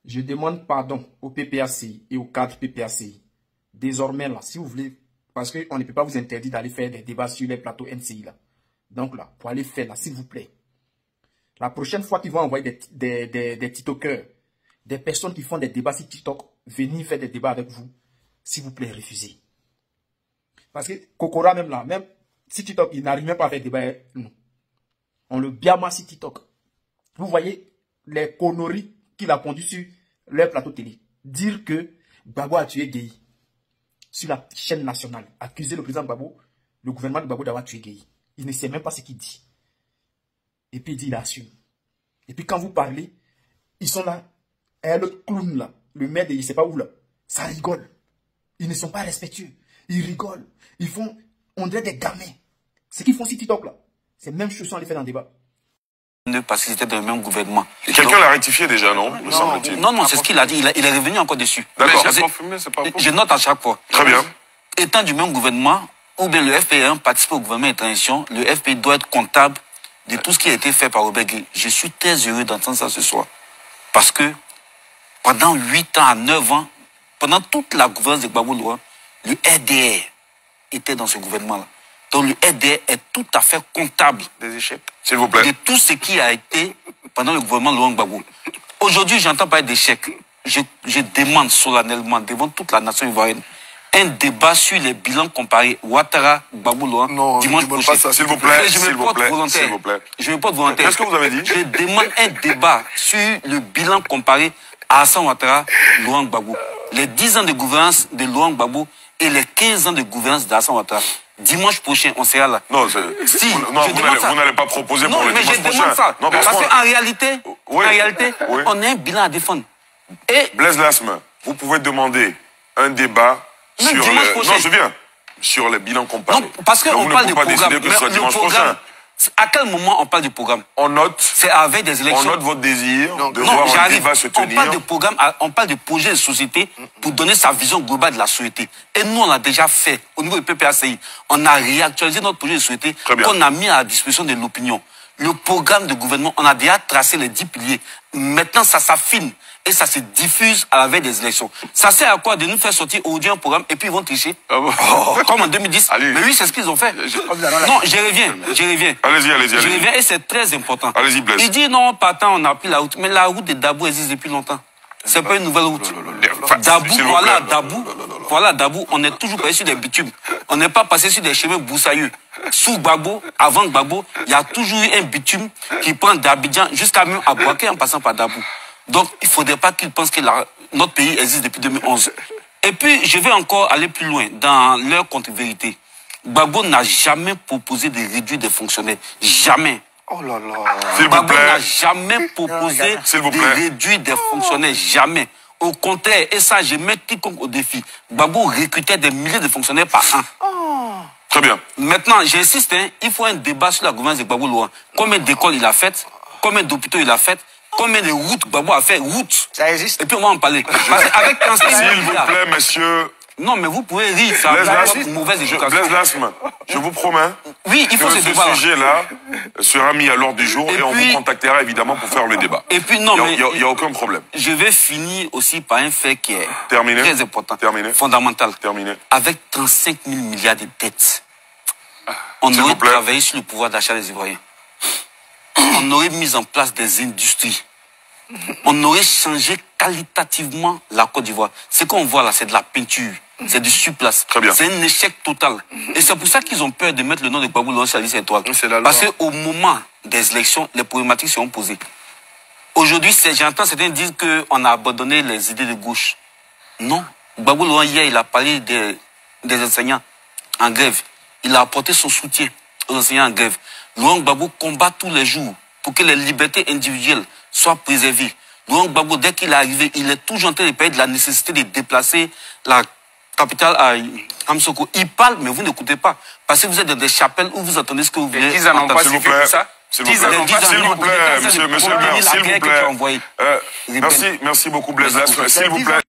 Je demande pardon au PPACI et au cadre PPACI. Désormais, là, si vous voulez, parce qu'on ne peut pas vous interdire d'aller faire des débats sur les plateaux NCI, là. Donc là, pour aller faire, là, s'il vous plaît. La prochaine fois qu'ils vont envoyer des TikTokers, des personnes qui font des débats sur TikTok, venir faire des débats avec vous, s'il vous plaît, refusez. Parce que Kokora, même là, même si TikTok, il n'arrive même pas à faire des débats, non. On le biama sur TikTok. Vous voyez les conneries qu'il a conduit sur leur plateau télé. Dire que Gbagbo a tué Gueye sur la chaîne nationale. Accuser le président Gbagbo, le gouvernement de Gbagbo d'avoir tué Gueye. Il ne sait même pas ce qu'il dit. Et puis il dit, il assume. Et puis quand vous parlez, ils sont là. Et le clown là, le maire de je ne sais pas où là, ça rigole. Ils ne sont pas respectueux. Ils rigolent. Ils font, on dirait des gamins. Ce qu'ils font sur TikTok là, c'est même chose sans les faire dans le débat. Parce qu'ils étaient dans le même gouvernement. Quelqu'un l'a rectifié déjà, non? Non, c'est ce qu'il a dit. Il est revenu encore dessus. D'accord. Je note à chaque fois. Très bien. Étant du même gouvernement, ou bien le FPI participe au gouvernement et transition, le FPI doit être comptable de tout ce qui a été fait par Robert Gueye. Je suis très heureux d'entendre ça ce soir. Parce que pendant 8 ans à 9 ans, pendant toute la gouvernance de Gbagbo Laurent, le RDR était dans ce gouvernement-là. Donc le RDR est tout à fait comptable des échecs. S'il vous plaît. De tout ce qui a été pendant le gouvernement de Laurent Gbagbo. Aujourd'hui, j'entends parler d'échecs. Je demande solennellement devant toute la nation ivoirienne un débat sur les bilans comparés Ouattara, Gbagbo Laurent, dimanche prochain. S'il vous plaît, s'il vous plaît. Je me porte volontaire. Qu'est-ce que vous avez dit? Je demande un débat sur le bilan comparé à Hassan Ouattara, Laurent Gbagbo. Les 10 ans de gouvernance de Laurent Gbagbo et les 15 ans de gouvernance d'Hassan Ouattara. Dimanche prochain, on sera là. Non, si, vous n'allez pas proposer pour le dimanche prochain. Non, mais je demande ça. Non, parce qu'en réalité, on a un bilan à défendre. Et Blaise Lasme, vous pouvez demander un débat sur le... Non, je viens. Sur les bilans comparés. Non, parce qu'on parle du programme. Que ce soit dimanche prochain. À quel moment on parle du programme? On note. C'est avec des élections. On note votre désir de voir un débat se tenir. On parle de programme, on parle de projet de société pour donner sa vision globale de la société. Et nous, on l'a déjà fait au niveau du PPACI. On a réactualisé notre projet de société qu'on a mis à la disposition de l'opinion. Le programme de gouvernement, on a déjà tracé les 10 piliers. Maintenant, ça s'affine et ça se diffuse à la veille des élections. Ça sert à quoi de nous faire sortir aujourd'hui un programme et puis ils vont tricher comme en 2010. Allez. Mais oui, c'est ce qu'ils ont fait. Non, je reviens. Allez-y. Je reviens et c'est très important. Allez-y, Blaise. Il dit non, partant, on a pris la route. Mais la route de Dabou existe depuis longtemps. C'est pas une nouvelle route. Dabou, on est toujours passé sur des bitumes. On n'est pas passé sur des chemins broussailleux. Sous Gbagbo, avant Gbagbo, il y a toujours eu un bitume qui prend d'Abidjan jusqu'à même à Boaké en passant par Dabou. Donc, il ne faudrait pas qu'ils pensent que notre pays existe depuis 2011. Et puis, je vais encore aller plus loin dans leur contre-vérité. Gbagbo n'a jamais proposé de réduire des fonctionnaires. Jamais. Oh là là. S'il vous Gbagbo plaît. n'a jamais proposé de réduire des fonctionnaires. Jamais. Au contraire, et ça, je mets quiconque au défi. Gbagbo recrutait des milliers de fonctionnaires par an. Très bien. Maintenant, j'insiste, il faut un débat sur la gouvernance de Gbagbo Laurent. Combien d'écoles il a faites? Combien d'hôpitaux il a fait? Combien de routes Gbagbo a fait? Routes. Ça existe. Et puis on va en parler. Parce qu'avec S'il vous plaît, monsieur. Non, mais vous pouvez rire, ça Blaise une mauvaise éducation. Blaise Lasme, je vous promets oui, il faut que ce ce débat-là. sujet-là sera mis à l'ordre du jour et on puis, vous contactera évidemment pour faire le débat. Et puis non, mais il n'y a aucun problème. Je vais finir aussi par un fait qui est très important, fondamental. Avec 35 000 milliards de dettes, on aurait travaillé sur le pouvoir d'achat des Ivoiriens. On aurait mis en place des industries. On aurait changé qualitativement la Côte d'Ivoire. Ce qu'on voit là, c'est de la peinture. C'est du surplace. C'est un échec total. Et c'est pour ça qu'ils ont peur de mettre le nom de Gbagbo Laurent sur la liste étoile. Parce qu'au moment des élections, les problématiques seront posées. Aujourd'hui, j'entends certains dire qu'on a abandonné les idées de gauche. Non. Gbagbo Laurent, hier, il a parlé des enseignants en grève. Il a apporté son soutien aux enseignants en grève. Laurent Gbagbo combat tous les jours pour que les libertés individuelles soient préservées. Laurent Gbagbo, dès qu'il est arrivé, il est toujours en train de parler de la nécessité de déplacer la capitale à Amsoko. Il parle, mais vous n'écoutez pas. Parce que vous êtes dans des chapelles où vous entendez ce que vous voulez. S'il vous plaît, monsieur le maire, s'il vous plaît. Merci beaucoup, Blaise Lasme. S'il vous plaît.